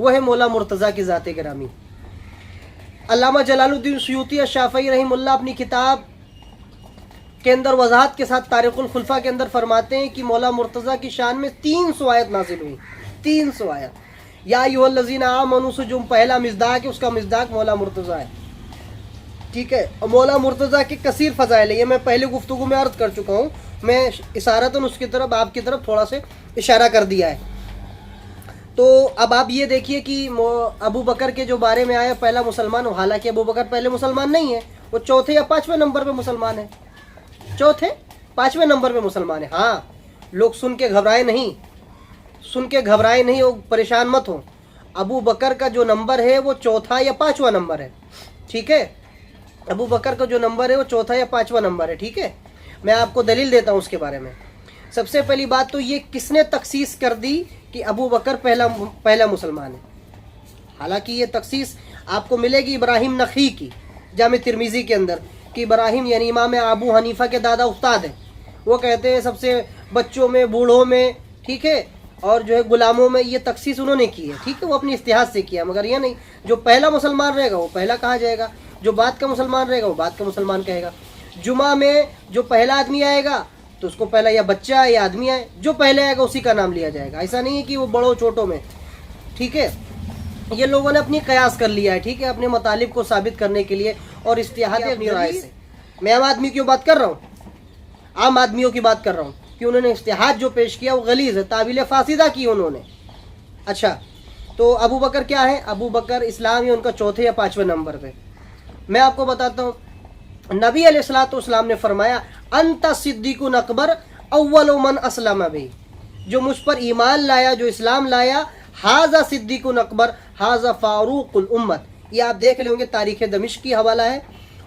وہ ہے مولا مرتضیٰ کی ذات گرامی۔ علامہ جلال الدین سیوطی الشافعی رحمہ اللہ اپنی کتاب کے اندر وضاحت کے ساتھ تاریخ الخلفاء کے اندر فرماتے ہیں کہ مولا مرتضیٰ کی شان میں 300 آیت نازل ہوئی، 300 آیت۔ یا ایھا الذین آمنوا سے جو پہلا مصداق ہے اس کا مصداق مولا مرتضیٰ ہے، ٹھیک ہے۔ اور مولا مرتضیٰ کے کثیر فضائل ہے، یہ میں پہلے گفتگو میں عرض کر چکا ہوں، میں اشارتاً اس کی طرف آپ کی طرف تھوڑا سے اشارہ کر دیا ہے۔ تو اب آپ یہ دیکھیے کہ ابو بکر کے جو بارے میں آیا پہلا مسلمان، حالانکہ ابو بکر پہلے مسلمان نہیں ہے، وہ چوتھے یا 5ویں نمبر پہ مسلمان ہے، چوتھے 5ویں نمبر پہ مسلمان ہے۔ ہاں لوگ سن کے گھبرائے نہیں، سن کے گھبرائے نہیں، وہ پریشان مت ہو۔ ابو بکر کا جو نمبر ہے وہ چوتھا یا 5واں نمبر ہے، ٹھیک ہے۔ ابو بکر کا جو نمبر ہے وہ چوتھا یا 5واں نمبر ہے، ٹھیک ہے۔ میں آپ کو دلیل دیتا ہوں اس کے بارے میں۔ سب سے پہلی بات تو یہ کس نے تخصیص کر دی کہ ابو بکر پہلا مسلمان ہے؟ حالانکہ یہ تخصیص آپ کو ملے گی ابراہیم نخعی کی جامع ترمذی کے اندر، کہ ابراہیم یعنی امام ابو حنیفہ کے دادا استاد ہیں، وہ کہتے ہیں سب سے بچوں میں، بوڑھوں میں، ٹھیک ہے، اور جو ہے غلاموں میں یہ تخصیص انہوں نے کی ہے، ٹھیک ہے، وہ اپنی اجتہاد سے کیا، مگر یہ نہیں جو پہلا مسلمان رہے گا وہ پہلا کہا جائے گا، جو بعد کا مسلمان رہے گا وہ بعد کا مسلمان کہے گا۔ جمعہ میں جو پہلا آدمی آئے گا تو اس کو پہلا یا بچہ ہے یا آدمی ہے، جو پہلے آئے گا اسی کا نام لیا جائے گا، ایسا نہیں ہے کہ وہ بڑوں چھوٹوں میں، ٹھیک ہے۔ یہ لوگوں نے اپنی قیاس کر لیا ہے، ٹھیک ہے، اپنے مطالب کو ثابت کرنے کے لیے اور اجتہاد اپنی رائے سے۔ میں عام آدمی کی بات کر رہا ہوں، عام آدمیوں کی بات کر رہا ہوں کہ انہوں نے اجتہاد جو پیش کیا وہ غلیظ ہے، تعویل فاسدہ کی انہوں نے۔ اچھا، تو ابو بکر کیا ہے؟ ابو بکر اسلام ہے ان کا چوتھے یا 5ویں نمبر پہ۔ میں آپ کو بتاتا ہوں، نبی علیہ الصلوۃ والسلام نے فرمایا انت صدیق اکبر اول من اسلم بھی، جو مجھ پر ایمان لایا، جو اسلام لایا، ھذا صدیق اکبر ھذا فاروق الامت۔ یہ آپ دیکھ لیں گے تاریخ دمشق کی حوالہ ہے،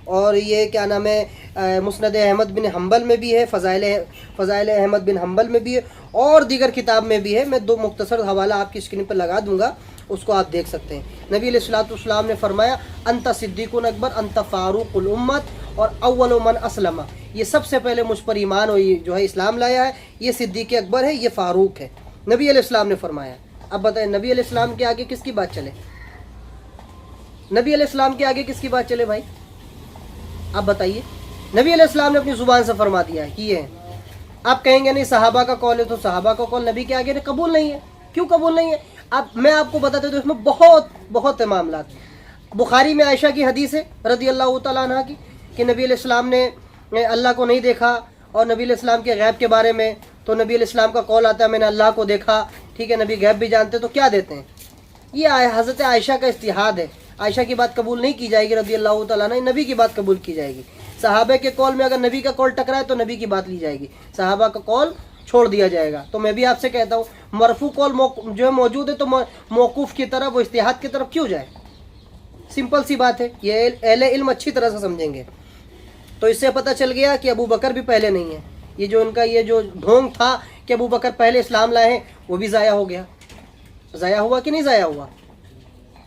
اور یہ کیا نام ہے مسند احمد بن حنبل میں بھی ہے، فضائل احمد بن حنبل میں بھی ہے، اور دیگر کتاب میں بھی ہے۔ میں 2 مختصر حوالہ آپ کی اسکرین پر لگا دوں گا، اس کو آپ دیکھ سکتے ہیں۔ نبی علیہ الصلوۃ والسلام نے فرمایا انت صدیق اکبر انت فاروق الامت اور اول من اسلم، یہ سب سے پہلے مجھ پر ایمان اور یہ جو ہے اسلام لایا ہے، یہ صدیق اکبر ہے، یہ فاروق ہے، نبی علیہ السلام نے فرمایا۔ اب بتائیں نبی علیہ السلام کے آگے کس کی بات چلے؟ نبی علیہ السلام کے آگے کس کی بات چلے بھائی؟ آپ بتائیے۔ نبی علیہ السلام نے اپنی زبان سے فرما دیا ہے کہ یہ ہے۔ آپ کہیں گے نہیں صحابہ کا قول ہے، تو صحابہ کا قول نبی کے آگے قبول نہیں ہے۔ کیوں قبول نہیں ہے؟ میں آپ کو بتاتا ہوں، اس میں بہت معاملات ہیں۔ بخاری میں عائشہ کی حدیث ہے رضی اللہ تعالیٰ عنہ کی کہ نبی علیہ السلام نے اللہ کو نہیں دیکھا، اور نبی علیہ السلام کے غیب کے بارے میں تو نبی علیہ السلام کا قول آتا ہے میں نے اللہ کو دیکھا، ٹھیک ہے، نبی غیب بھی جانتے، تو کیا دیتے ہیں؟ یہ حضرت عائشہ کا اجتہاد ہے، عائشہ کی بات قبول نہیں کی جائے گی رضی اللہ تعالیٰ عنہ، نبی کی بات قبول کی جائے گی۔ صحابہ کے قول میں اگر نبی کا قول ٹکرائے تو نبی کی بات لی جائے گی، صحابہ کا قول چھوڑ دیا جائے گا۔ تو میں بھی آپ سے کہتا ہوں مرفوع قول جو ہے موجود ہے، تو موقوف کی طرف، وہ اجتہاد کی طرف کیوں جائے؟ سمپل سی بات ہے، یہ اہل علم اچھی طرح سے سمجھیں گے۔ تو اس سے پتہ چل گیا کہ ابو بکر بھی پہلے نہیں ہے، یہ جو ان کا یہ جو ڈھونگ تھا کہ ابو بکر پہلے اسلام لائے ہیں، وہ بھی ضائع ہو گیا۔ ضائع ہوا کہ نہیں ضائع ہوا؟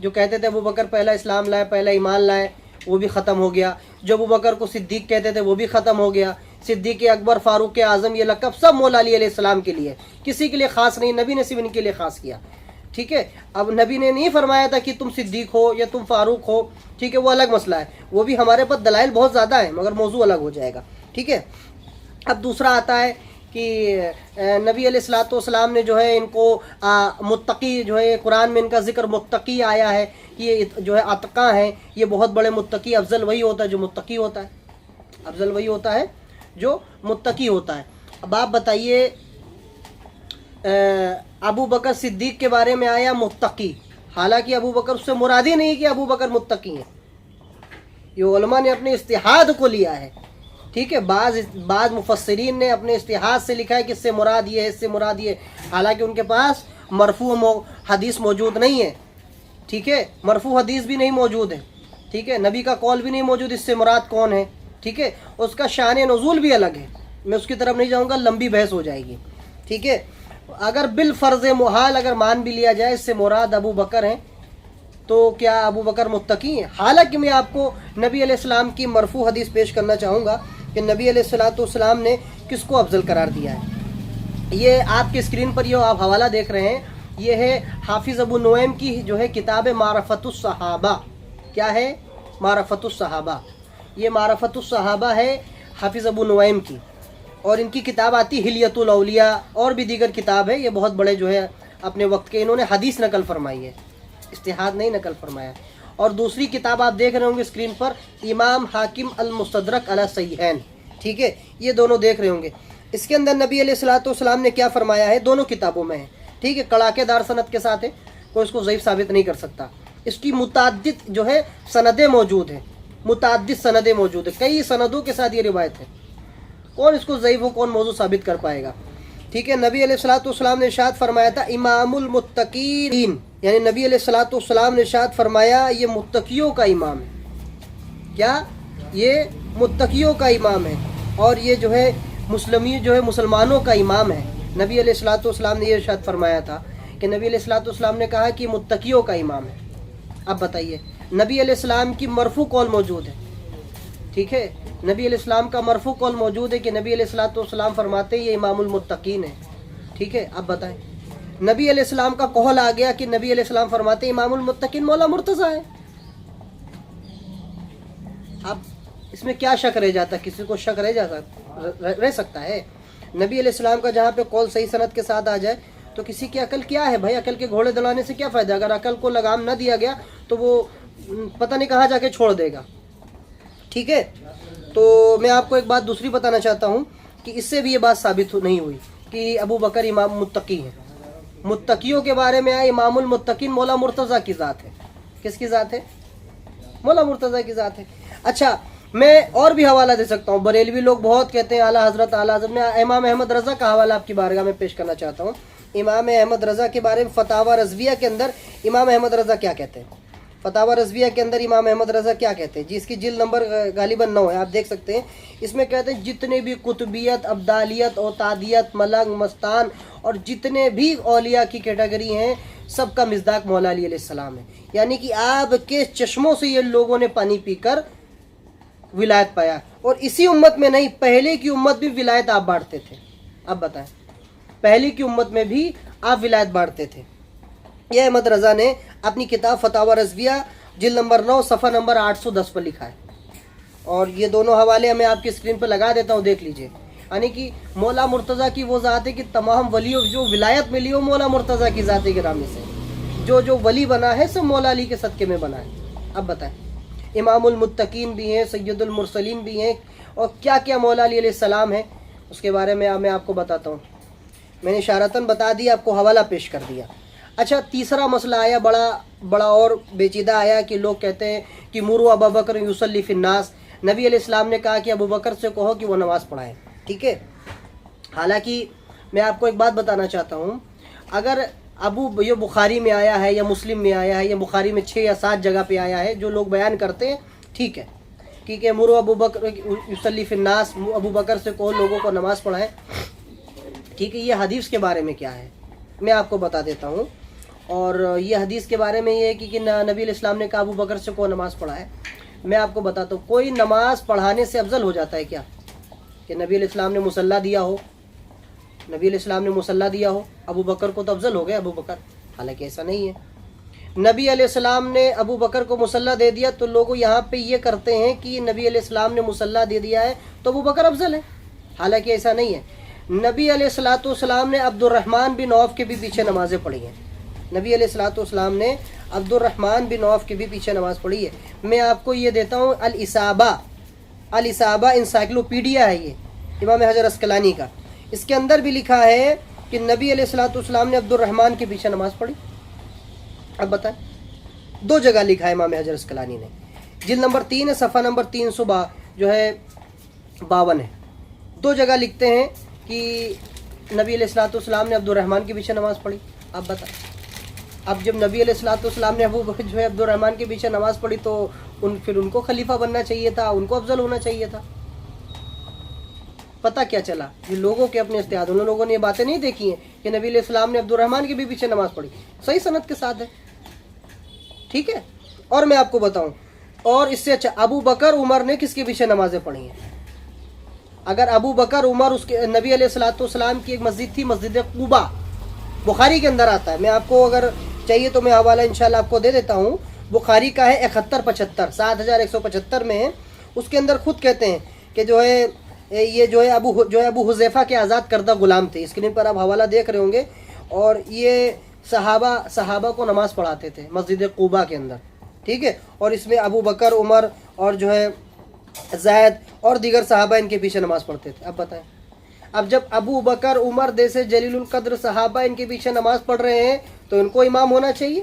جو کہتے تھے ابو بکر پہلا اسلام لائے، پہلا ایمان لائے، وہ بھی ختم ہو گیا۔ جو ابو بکر کو صدیق کہتے تھے وہ بھی ختم ہو گیا۔ صدیق اکبر، فاروق اعظم، یہ لقب سب مولا علی علیہ السلام کے لیے، کسی کے لیے خاص نہیں، نبی نے صرف ان کے لیے خاص کیا، ٹھیک ہے۔ اب نبی نے نہیں فرمایا تھا کہ تم صدیق ہو یا تم فاروق ہو، ٹھیک ہے، وہ الگ مسئلہ ہے، وہ بھی ہمارے پاس دلائل بہت زیادہ ہیں، مگر موضوع الگ ہو جائے گا، ٹھیک ہے۔ اب دوسرا آتا ہے کہ نبی علیہ الصلوۃ والسلام نے جو ہے ان کو متقی، جو ہے قرآن میں ان کا ذکر متقی آیا ہے، یہ جو ہے اتقاء ہیں، یہ بہت بڑے متقی، افضل وہی ہوتا ہے جو متقی ہوتا ہے، افضل وہی ہوتا ہے جو متقی ہوتا ہے۔ اب آپ بتائیے ابو بکر صدیق کے بارے میں آیا متقی، حالانکہ ابو بکر اس سے مراد ہی نہیں کہ ابو بکر متقی ہیں، یہ علماء نے اپنے اجتہاد کو لیا ہے، ٹھیک ہے۔ بعض مفسرین نے اپنے اجتہاد سے لکھا ہے کہ اس سے مراد یہ ہے، اس سے مراد یہ، حالانکہ ان کے پاس مرفوع حدیث موجود نہیں ہے، ٹھیک ہے، مرفوع حدیث بھی نہیں موجود ہے، ٹھیک ہے، نبی کا قول بھی نہیں موجود اس سے مراد کون ہے، ٹھیک ہے، اس کا شان نزول بھی الگ ہے، میں اس کی طرف نہیں جاؤں گا، لمبی بحث ہو جائے گی، ٹھیک ہے۔ اگر بالفرض محال اگر مان بھی لیا جائے اس سے مراد ابو بکر ہیں، تو کیا ابو بکر متقی ہیں؟ حالانکہ میں آپ کو نبی علیہ السلام کی مرفوع حدیث پیش کرنا چاہوں گا کہ نبی علیہ الصلوۃ والسلام نے کس کو افضل قرار دیا ہے۔ یہ آپ کی اسکرین پر یہ آپ حوالہ دیکھ رہے ہیں، یہ ہے حافظ ابو نعیم کی جو ہے کتاب معرفت الصحابہ. کیا ہے؟ معرفت الصحابہ. یہ معرفت الصحابہ ہے حافظ ابو نعیم کی، اور ان کی کتاب آتی حلیۃ الاولیاء، اور بھی دیگر کتاب ہے. یہ بہت بڑے جو ہے اپنے وقت کے، انہوں نے حدیث نقل فرمائی ہے، اجتہاد نہیں نقل فرمایا. اور دوسری کتاب آپ دیکھ رہے ہوں گے اسکرین پر، امام حاکم المستدرک علی صحیحین. ٹھیک ہے، یہ دونوں دیکھ رہے ہوں گے. اس کے اندر نبی علیہ الصلوۃ والسلام نے کیا فرمایا ہے، دونوں کتابوں میں ہے. ٹھیک ہے، کڑاکے دار سند کے ساتھ ہے، کوئی اس کو ضعیف ثابت نہیں کر سکتا. اس کی متعدد جو ہے سندیں موجود ہیں، متعدد سندیں موجود ہیں، کئی سندوں کے ساتھ یہ روایت ہے. کون اس کو ضعیف و کون موضوع ثابت کر پائے گا. ٹھیک ہے، نبی علیہ الصلوۃ والسلام نے ارشاد فرمایا تھا امام المتقین، یعنی نبی علیہ الصلوۃ والسلام نے ارشاد فرمایا یہ متقیوں کا امام ہے. کیا؟ یہ متقیوں کا امام ہے، اور یہ جو ہے مسلمانوں کا امام ہے. نبی علیہ الصلوۃ والسلام نے یہ ارشاد فرمایا تھا کہ نبی علیہ الصلوۃ والسلام نے کہا کہ متقیوں کا امام ہے. اب بتائیے، نبی علیہ السلام کی مرفوع قول موجود ہے. ٹھیک ہے، نبی علیہ السلام کا مرفوع قول موجود ہے کہ نبی علیہ الصلوۃ والسلام فرماتے ہیں یہ امام المتقین ہے. ٹھیک ہے، اب بتائیں، نبی علیہ السلام کا قول آ گیا کہ نبی علیہ السلام فرماتے ہیں امام المتقین مولا مرتضیٰ ہے. اب اس میں کیا شک رہ جاتا؟ کسی کو شک رہ سکتا ہے؟ نبی علیہ السلام کا جہاں پہ قول صحیح سند کے ساتھ آ جائے تو کسی کی عقل کیا ہے بھائی؟ عقل کے گھوڑے دلانے سے کیا فائدہ؟ اگر عقل کو لگام نہ دیا گیا تو وہ پتہ نہیں کہاں جا کے چھوڑ دے گا. ٹھیک ہے، تو میں آپ کو ایک بات دوسری بتانا چاہتا ہوں کہ اس سے بھی یہ بات ثابت نہیں ہوئی کہ ابو بکر امام متقی ہے. متقیوں کے بارے میں آئے امام المتقین مولا مرتضیٰ کی ذات ہے. کس کی ذات ہے؟ مولا مرتضیٰ کی ذات ہے. اچھا، میں اور بھی حوالہ دے سکتا ہوں. بریلوی لوگ بہت کہتے ہیں اعلیٰ حضرت اعلیٰ حضرت. میں امام احمد رضا کا حوالہ آپ کی بارگاہ میں پیش کرنا چاہتا ہوں. امام احمد رضا کے بارے میں فتاوی رضویہ کے اندر امام احمد رضا کیا کہتے ہیں؟ فتاوی رضویہ کے اندر امام احمد رضا کیا کہتے ہیں؟ جس کی جلد نمبر غالباً 9 ہے، آپ دیکھ سکتے ہیں. اس میں کہتے ہیں جتنے بھی قطبیت، ابدالیت، اوتادیت، ملنگ، مستان اور جتنے بھی اولیاء کی کیٹیگری ہیں سب کا مصداق مولا علی علیہ السلام ہے. یعنی کہ آپ کے چشموں سے یہ لوگوں نے پانی پی کر ولایت پایا. اور اسی امت میں نہیں، پہلے کی امت بھی ولایت آپ بانٹتے تھے. اب بتائیں، پہلے کی امت میں بھی آپ ولایت بانٹتے تھے. یہ احمد رضا نے اپنی کتاب فتاوی رضویہ جلد نمبر 9 صفحہ نمبر 810 پر لکھا ہے. اور یہ دونوں حوالے میں آپ کی اسکرین پہ لگا دیتا ہوں، دیکھ لیجئے. یعنی کہ مولا مرتضیٰ کی وہ ذات ہے کہ تمام ولیوں جو ولایت ملی ہو مولا مرتضیٰ کی ذات گرامی سے. جو ولی بنا ہے سب مولا علی کے صدقے میں بنا ہے. اب بتائیں، امام المتقین بھی ہیں، سید المرسلین بھی ہیں، اور کیا کیا مولا علی علیہ السلام ہے اس کے بارے میں میں آپ کو بتاتا ہوں. میں نے اشارتاً بتا دیا، آپ کو حوالہ پیش کر دیا. اچھا، تیسرا مسئلہ آیا بڑا اور پیچیدہ آیا کہ لوگ کہتے ہیں کہ مروا ابو بکر یصلی فی الناس. نبی علیہ السلام نے کہا کہ ابو بکر سے کہو کہ وہ نماز پڑھائیں. ٹھیک ہے، حالانکہ میں آپ کو ایک بات بتانا چاہتا ہوں. اگر یہ بخاری میں آیا ہے یا مسلم میں آیا ہے یا بخاری میں 6 یا 7 جگہ پہ آیا ہے جو لوگ بیان کرتے ہیں، ٹھیک ہے، ٹھیک ہے، مروا ابو بکر یصلی فی الناس، ابو بکر سے کہو لوگوں کو نماز پڑھائیں. ٹھیک ہے، یہ حدیث کے بارے میں کیا ہے میں آپ کو بتا دیتا ہوں. اور یہ حدیث کے بارے میں یہ ہے کہ نبی علیہ السلام نے کہا ابو بکر سے کو نماز پڑھائے. میں آپ کو بتاتا ہوں، کوئی نماز پڑھانے سے افضل ہو جاتا ہے کیا؟ کہ نبی علیہ السلام نے مصلی دیا ہو، نبی علیہ السلام نے مصلی دیا ہو، ابو بکر کو تو افضل ہو گیا ابو بکر. حالانکہ ایسا نہیں ہے. نبی علیہ السلام نے ابو بکر کو مصلی دے دیا تو لوگ یہاں پہ یہ کرتے ہیں کہ نبی علیہ السلام نے مصلی دے دیا ہے تو ابو بکر افضل ہے. حالانکہ ایسا نہیں ہے. نبی علیہ الصلوۃ والسلام نے عبد الرحمن بن عوف کے بھی پیچھے نمازیں پڑھی ہیں. نبی علیہ الصلوۃ والسلام نے عبد الرحمن بن عوف کے بھی پیچھے نماز پڑھی ہے. میں آپ کو یہ دیتا ہوں، الاصابہ انسائکلوپیڈیا ہے یہ امام حجر اسقلانی کا. اس کے اندر بھی لکھا ہے کہ نبی علیہ الصلوۃ والسلام نے عبد الرحمن کے پیچھے نماز پڑھی. اب بتائیں، 2 جگہ لکھا ہے امام حجر اسقلانی نے. جلد نمبر 3 ہے، صفحہ نمبر 352 ہے. 2 جگہ لکھتے ہیں کہ نبی علیہ الصلوۃ والسلام نے عبد الرحمن کے پیچھے نماز پڑھی. اب بتائیں، اب جب نبی علیہ الصلوۃ والسلام نے عبد الرحمن کے پیچھے نماز پڑھی تو پھر ان کو خلیفہ بننا چاہیے تھا، ان کو افضل ہونا چاہیے تھا. پتہ کیا چلا؟ یہ لوگوں کے اپنے اجتہاد. ان لوگوں نے یہ باتیں نہیں دیکھی ہیں کہ نبی علیہ السلام نے عبد الرحمن کے بھی پیچھے نماز پڑھی، صحیح سند کے ساتھ ہے. ٹھیک ہے، اور میں آپ کو بتاؤں، اور اس سے اچھا ابو بکر عمر نے کس کے پیچھے نمازیں پڑھی ہیں؟ اگر ابو بکر عمر، اس کے نبی علیہ الصلوۃ والسلام کی ایک مسجد تھی، مسجد قباء، بخاری کے اندر آتا ہے. میں آپ کو اگر چاہیے تو میں حوالہ انشاءاللہ آپ کو دے دیتا ہوں. بخاری کا ہے 7175 7175 میں ہے. اس کے اندر خود کہتے ہیں کہ جو ہے یہ جو ہے ابو حذیفہ کے آزاد کردہ غلام تھے. اسکرین پر آپ حوالہ دیکھ رہے ہوں گے. اور یہ صحابہ کو نماز پڑھاتے تھے مسجد قباء کے اندر. ٹھیک ہے. اور اس میں ابو بکر، عمر اور جو ہے زید اور دیگر صحابہ ان کے پیچھے نماز پڑھتے تھے. اب بتائیں، اب جب ابو بکر، عمر جیسے جلیل القدر صحابہ ان کے پیچھے نماز پڑھ رہے ہیں تو ان کو امام ہونا چاہیے،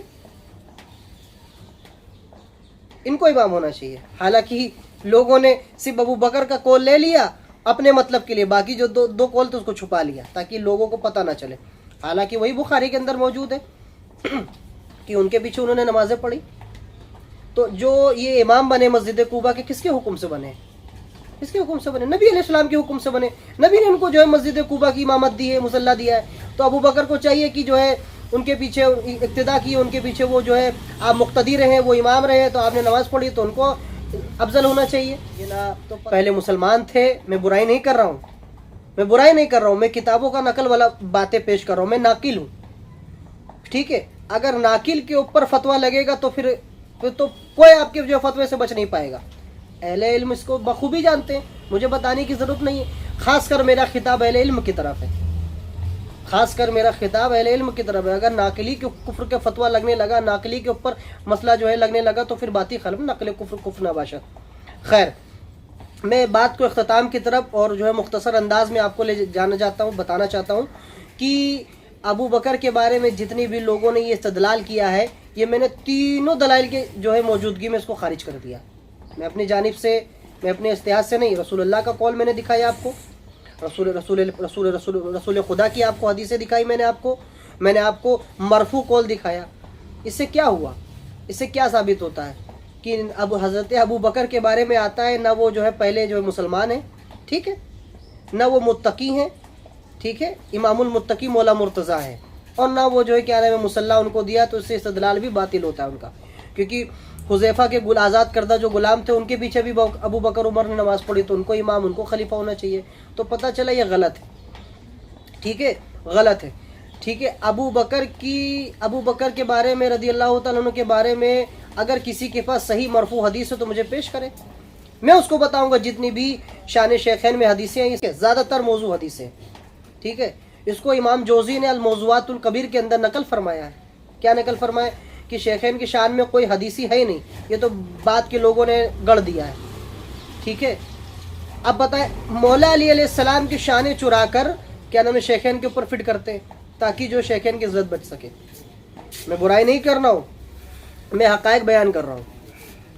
ان کو امام ہونا چاہیے. حالانکہ لوگوں نے صرف ابو بکر کا قول لے لیا اپنے مطلب کے لیے، باقی جو دو قول تھے اس کو چھپا لیا تاکہ لوگوں کو پتہ نہ چلے. حالانکہ وہی بخاری کے اندر موجود ہے کہ ان کے پیچھے انہوں نے نمازیں پڑھی. تو جو یہ امام بنے مسجد قباء کے کس کے حکم سے بنے؟ کس کے حکم سے بنے؟ نبی علیہ السلام کے حکم سے بنے. نبی نے ان کو جو ہے مسجد قباء کی امامت دی ہے، مصلی دیا ہے. تو ابو بکر کو چاہیے کہ جو ہے ان کے پیچھے اقتداء کی، ان کے پیچھے وہ جو ہے آپ مقتدی رہے، وہ امام رہے، تو آپ نے نماز پڑھی تو ان کو افضل ہونا چاہیے. یہ نا تو پہلے مسلمان تھے. میں برائی نہیں کر رہا ہوں، میں برائی نہیں کر رہا ہوں، میں کتابوں کا نقل والا باتیں پیش کر رہا ہوں. میں ناقل ہوں. ٹھیک ہے. اگر ناقل کے اوپر فتویٰ لگے گا تو پھر تو کوئی آپ کے جو فتوے سے بچ نہیں پائے گا. اہل علم اس کو بخوبی جانتے ہیں، مجھے بتانے کی ضرورت نہیں ہے. خاص کر میرا خطاب اہل علم کی طرف ہے، خاص کر میرا خطاب اہل علم کی طرف ہے. اگر ناقلی کے کفر کے فتویٰ لگنے لگا، ناقلی کے اوپر مسئلہ جو ہے لگنے لگا تو پھر باتی خلف نقل کفر نباشت. خیر، میں بات کو اختتام کی طرف اور جو ہے مختصر انداز میں آپ کو لے جانا چاہتا ہوں، بتانا چاہتا ہوں کہ ابو بکر کے بارے میں جتنی بھی لوگوں نے یہ استدلال کیا ہے، یہ میں نے تینوں دلائل کے جو ہے موجودگی میں اس کو خارج کر دیا. میں اپنی جانب سے، میں اپنے اجتہاد سے نہیں، رسول اللہ کا قول میں نے دکھایا آپ کو، رسول خدا کی آپ کو حدیثیں دکھائی میں نے آپ کو مرفوع قول دکھایا. اس سے کیا ہوا؟ اس سے کیا ثابت ہوتا ہے کہ حضرت ابو بکر کے بارے میں آتا ہے نہ وہ جو ہے پہلے جو ہے مسلمان ہیں، ٹھیک ہے، نہ وہ متقی ہیں، ٹھیک ہے، امام المتقی مولا مرتضیٰ ہے، اور نہ وہ جو ہے کیا نام ہے مصلی ان کو دیا. تو اس سے استدلال بھی باطل ہوتا ہے ان کا، کیونکہ حذیفہ کے آزاد کردہ جو غلام تھے ان کے پیچھے بھی ابو بکر عمر نے نماز پڑھی تو ان کو امام، ان کو خلیفہ ہونا چاہیے. تو پتہ چلا یہ غلط ہے. ٹھیک ہے، غلط ہے. ٹھیک ہے. ابو بکر کے بارے میں رضی اللہ تعالیٰ عنہ کے بارے میں اگر کسی کے پاس صحیح مرفوع حدیث ہے تو مجھے پیش کرے، میں اس کو بتاؤں گا. جتنی بھی شان شیخین میں حدیثیں ہیں، اس کے زیادہ تر موضوع حدیثیں. ٹھیک ہے. اس کو امام جوزی نے الموضوعات الکبیر کے اندر نقل فرمایا ہے. کیا نقل فرمایا؟ کہ شیخین کی شان میں کوئی حدیثی ہے ہی نہیں، یہ تو بعد کے لوگوں نے گڑھ دیا ہے. ٹھیک ہے. اب بتائیں، مولا علی علیہ السلام کی شانیں چرا کر کیا نام ہے شیخین کے اوپر فٹ کرتے ہیں تاکہ جو شیخین کی عزت بچ سکے. میں برائی نہیں کر رہا ہوں، میں حقائق بیان کر رہا ہوں.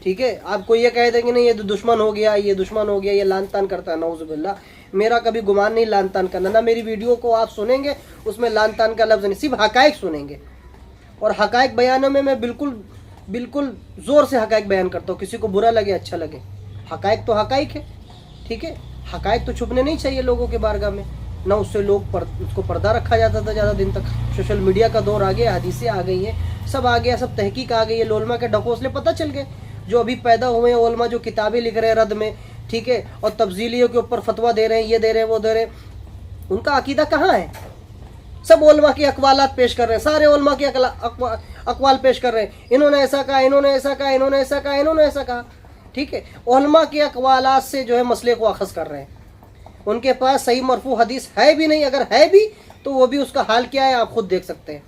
ٹھیک ہے. آپ کو یہ کہہ دیں کہ نہیں یہ دشمن ہو گیا، یہ دشمن ہو گیا، یہ لان تان کرتا ہے، نعوذ باللہ. میرا کبھی گمان نہیں لان تان کرنا، نہ میری ویڈیو کو آپ سنیں گے اس میں لان تان کا لفظ نہیں، صرف حقائق سنیں گے. اور حقائق بیانوں میں بالکل زور سے حقائق بیان کرتا ہوں، کسی کو برا لگے اچھا لگے. حقائق تو حقائق ہے. ٹھیک ہے. حقائق تو چھپنے نہیں چاہیے لوگوں کے بارگاہ میں. نہ اس سے اس کو پردہ رکھا جاتا تھا زیادہ دن تک. سوشل میڈیا کا دور آ گیا، حدیثیں آ گئی ہیں، سب آ گیا، سب تحقیق آ گئی ہے، علماء کے ڈھکوسلے پتہ چل گئے. جو ابھی پیدا ہوئے ہیں علماء جو کتابیں لکھ رہے ہیں رد میں، ٹھیک ہے، اور تبذیلیوں کے اوپر فتویٰ دے رہے ہیں، یہ دے رہے ہیں وہ دے رہے ہیں، ان کا عقیدہ کہاں ہے؟ سب علماء کے اقوالات پیش کر رہے ہیں، سارے علماء کے اقوال پیش کر رہے ہیں. انہوں نے ایسا کہا، انہوں نے ایسا کہا، انہوں نے ایسا کہا، انہوں نے ایسا کہا. ٹھیک ہے. علماء کے اقوالات سے جو ہے مسئلے کو اخذ کر رہے ہیں. ان کے پاس صحیح مرفوع حدیث ہے بھی نہیں، اگر ہے بھی تو وہ بھی اس کا حال کیا ہے آپ خود دیکھ سکتے ہیں.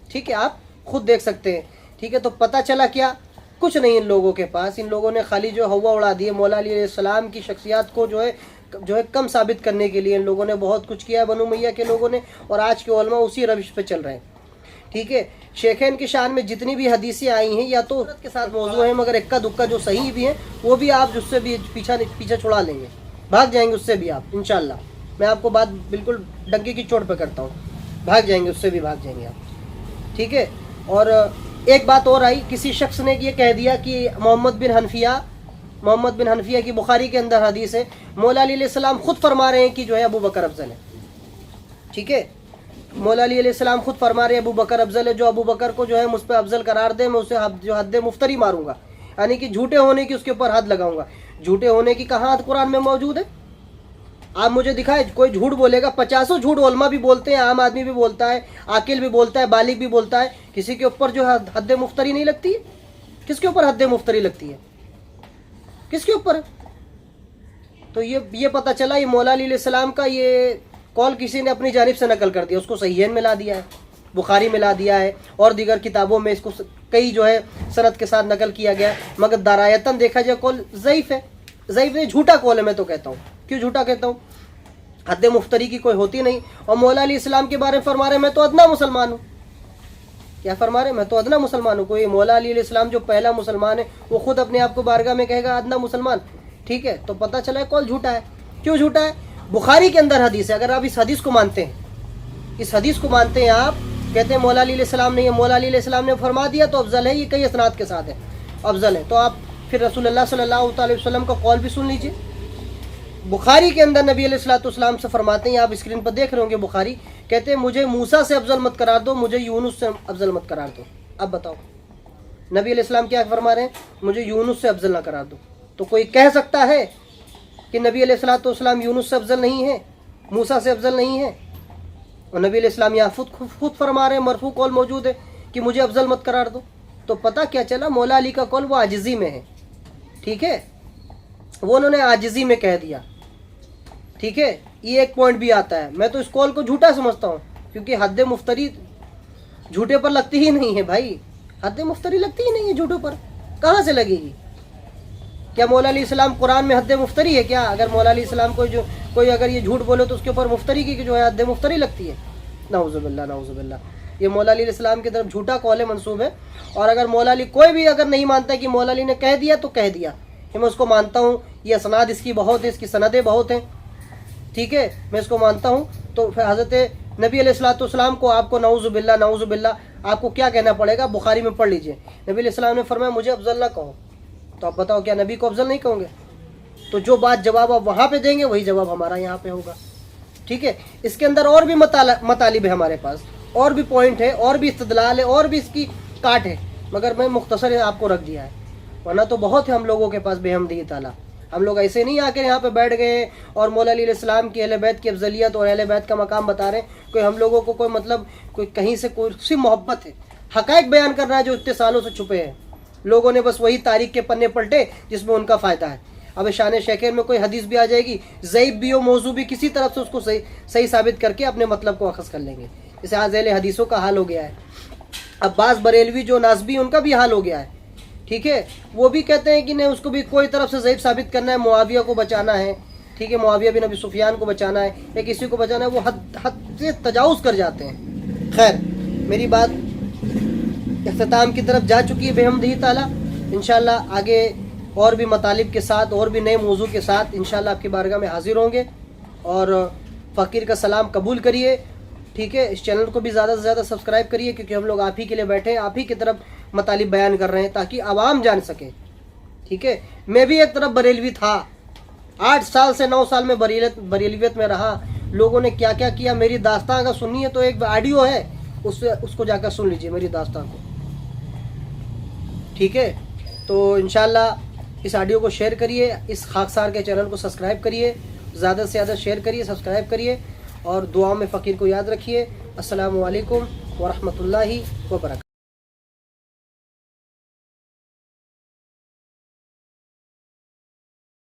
ٹھیک ہے. آپ خود دیکھ سکتے ہیں. ٹھیک ہے. تو پتہ چلا کیا؟ کچھ نہیں ان لوگوں کے پاس. ان لوگوں نے خالی جو ہوا اڑا دی ہے. مولا علی علیہ السلام کی شخصیات کو جو ہے کم ثابت کرنے کے لیے ان لوگوں نے بہت کچھ کیا ہے، بنو امیہ کے لوگوں نے، اور آج کے علماء اسی روش پہ چل رہے ہیں. ٹھیک ہے. شیخین کی شان میں جتنی بھی حدیثیں آئی ہیں یا تو کے ساتھ موضوع ہیں، مگر اکا دکا جو صحیح بھی ہیں وہ بھی آپ جس سے بھی پیچھا چھڑا لیں گے، بھاگ جائیں گے اس سے بھی آپ انشاءاللہ. میں آپ کو بات بالکل ڈنکی کی چوٹ پہ کرتا ہوں، بھاگ جائیں گے اس سے بھی، بھاگ جائیں گے آپ. ٹھیک ہے. اور ایک بات اور آئی، کسی شخص نے یہ کہہ دیا کہ محمد بن حنفیہ کی بخاری کے اندر حدیث ہے، مولا علی علیہ السلام خود فرما رہے ہیں کہ جو ہے ابو بکر افضل ہے. ٹھیک ہے. مولا علی علیہ السلام خود فرما رہے ہیں ابو بکر افضل ہے. جو ابو بکر کو جو ہے مجھ پہ افضل قرار دے میں اسے جو حد مفتری ماروں گا، یعنی کہ جھوٹے ہونے کی اس کے اوپر حد لگاؤں گا. جھوٹے ہونے کی کہاں حد قرآن میں موجود ہے؟ آپ مجھے دکھائے کوئی جھوٹ بولے گا، 50 جھوٹ علماء بھی بولتے ہیں، عام آدمی بھی بولتا ہے، عاقل بھی بولتا ہے، بالغ بھی بولتا ہے، کسی کے اوپر جو ہے حد مفتری نہیں لگتی ہے؟ کس کے اوپر حد مفتری لگتی ہے؟ کس کے اوپر؟ تو یہ پتہ چلا یہ مولا علی علیہ السلام کا یہ قول کسی نے اپنی جانب سے نقل کر دیا، اس کو صحیحین میں لا دیا ہے، بخاری میں لا دیا ہے، اور دیگر کتابوں میں اس کو کئی جو ہے سند کے ساتھ نقل کیا گیا ہے، مگر درایتاً دیکھا جائے قول ضعیف ہے، ضعیف ہے، جھوٹا قول ہے. میں تو کہتا ہوں. کیوں جھوٹا کہتا ہوں؟ حد مفتری کی کوئی ہوتی نہیں. اور مولا علیہ السلام کے بارے میں فرما رہے میں تو ادنا مسلمان ہوں. کیا فرما رہے؟ میں تو ادنا مسلمان ہوں. کوئی مولا علی علیہ السلام جو پہلا مسلمان ہے وہ خود اپنے آپ کو بارگاہ میں کہے گا ادنا مسلمان. ٹھیک ہے، تو پتہ چلا ہے قول جھوٹا ہے. کیوں جھوٹا ہے؟ بخاری کے اندر حدیث ہے. اگر آپ اس حدیث کو مانتے ہیں، اس حدیث کو مانتے ہیں، آپ کہتے ہیں مولا علی علیہ السلام نہیں ہے، مولا علی علیہ السلام نے فرما دیا تو افضل ہے. یہ کئی اسناد کے ساتھ ہے، افضل ہے. تو آپ پھر رسول اللہ صلی اللہ علیہ وسلم کا قول بھی سن لیجئے. بخاری کے اندر نبی علیہ السلام سے فرماتے ہیں، آپ اسکرین پر دیکھ رہے ہوں گے بخاری، کہتے ہیں مجھے موسیٰ سے افضل مت قرار دو، مجھے یونس سے افضل مت قرار دو. اب بتاؤ نبی علیہ السلام کیا فرما رہے ہیں؟ مجھے یونس سے افضل نہ قرار دو. تو کوئی کہہ سکتا ہے کہ نبی علیہ السلام یونس سے افضل نہیں ہے، موسیٰ سے افضل نہیں ہے؟ اور نبی علیہ السلام یہاں خود فرما رہے ہیں، مرفوع قول موجود ہے کہ مجھے افضل مت قرار دو. تو پتہ کیا چلا؟ مولا علی کا قول وہ عاجزی میں ہے. ٹھیک ہے، وہ انہوں نے عاجزی میں کہہ دیا. ٹھیک ہے، یہ ایک پوائنٹ بھی آتا ہے. میں تو اس قول کو جھوٹا سمجھتا ہوں، کیونکہ حد مفتری جھوٹے پر لگتی ہی نہیں ہے بھائی. حد مفتری لگتی ہی نہیں ہے جھوٹوں پر، کہاں سے لگے گی؟ کیا مولا علیہ السلام قرآن میں حد مفتری ہے کیا؟ اگر مولا علیہ السلام کوئی اگر یہ جھوٹ بولے تو اس کے اوپر مفتری کی جو ہے حد مفتری لگتی ہے؟ نعوذ باللہ، نعوذ باللہ. یہ مولا علی علیہ السلام کی طرف جھوٹا قول منسوب ہے. اور اگر مولا علی کوئی بھی اگر نہیں مانتا کہ مولا علی نے کہہ دیا تو کہہ دیا، کہ میں اس کو مانتا ہوں، یہ اسناد اس کی بہت ہے، اس کی سندیں بہت ہیں. ٹھیک ہے، میں اس کو مانتا ہوں. تو پھر حضرت نبی علیہ السلام کو آپ کو نعوذ باللہ، نعوذ باللہ، آپ کو کیا کہنا پڑے گا؟ بخاری میں پڑھ لیجئے. نبی علیہ السلام نے فرمایا مجھے افضل نہ کہو. تو آپ بتاؤ کیا نبی کو افضل نہیں کہوں گے؟ تو جو بات جواب آپ وہاں پہ دیں گے وہی جواب ہمارا یہاں پہ ہوگا. ٹھیک ہے، اس کے اندر اور بھی مطالب ہے ہمارے پاس، اور بھی پوائنٹ ہے، اور بھی استدلال ہے، اور بھی اس کی کاٹ ہے، مگر میں مختصر آپ کو رکھ دیا ہے. ورنہ تو بہت ہے ہم لوگوں کے پاس بحمدہ تعالیٰ. ہم لوگ ایسے نہیں آ کے یہاں پہ بیٹھ گئے اور مولا علی علیہ السلام کی اہل بیت کی افضلیت اور اہل بیت کا مقام بتا رہے ہیں. کوئی ہم لوگوں کو کوئی مطلب کوئی کہیں سے کوئی سی محبت ہے، حقائق بیان کرنا ہے جو اتنے سالوں سے چھپے ہیں. لوگوں نے بس وہی تاریخ کے پنے پلٹے جس میں ان کا فائدہ ہے. اب شان شیخین میں کوئی حدیث بھی آ جائے گی، ضعیف بھی ہو، موضوع بھی، کسی طرف سے اس کو صحیح ثابت کر کے اپنے مطلب کو اخذ کر لیں گے. جیسے آج اہل حدیثوں کا حال ہو گیا ہے. اب بعض بریلوی جو ناسبی ان کا بھی حال ہو گیا ہے. ٹھیک ہے، وہ بھی کہتے ہیں کہ نہیں، اس کو بھی کوئی طرف سے ضعیف ثابت کرنا ہے، معاویہ کو بچانا ہے. ٹھیک ہے، معاویہ بن ابی سفیان کو بچانا ہے یا کسی کو بچانا ہے، وہ حد سے تجاوز کر جاتے ہیں. خیر، میری بات اختتام کی طرف جا چکی ہے بحمدہ تعالیٰ. انشاءاللہ آگے اور بھی مطالب کے ساتھ اور بھی نئے موضوع کے ساتھ انشاءاللہ آپ کی بارگاہ میں حاضر ہوں گے. اور فقیر کا سلام قبول کریے. ٹھیک ہے، اس چینل کو بھی زیادہ سے زیادہ سبسکرائب کریے، کیونکہ ہم لوگ آپ ہی کے لیے بیٹھے ہیں، آپ ہی کی طرف مطالب بیان کر رہے ہیں تاکہ عوام جان سکے. ٹھیک ہے، میں بھی ایک طرف بریلوی تھا، 8 سال سے 9 سال میں بریلویت میں رہا. لوگوں نے کیا کیا کیا، میری داستان کا سننی ہے تو ایک آڈیو ہے، اس کو جا کر سن لیجئے میری داستان کو. ٹھیک ہے، تو انشاءاللہ اس آڈیو کو شیئر کریے، اس خاکسار کے چینل کو سبسکرائب کریے، زیادہ سے زیادہ شیئر کریے، سبسکرائب کریے، اور دعاؤں میں فقیر کو یاد رکھیے. السلام علیکم ورحمۃ اللہ وبرکاتہ.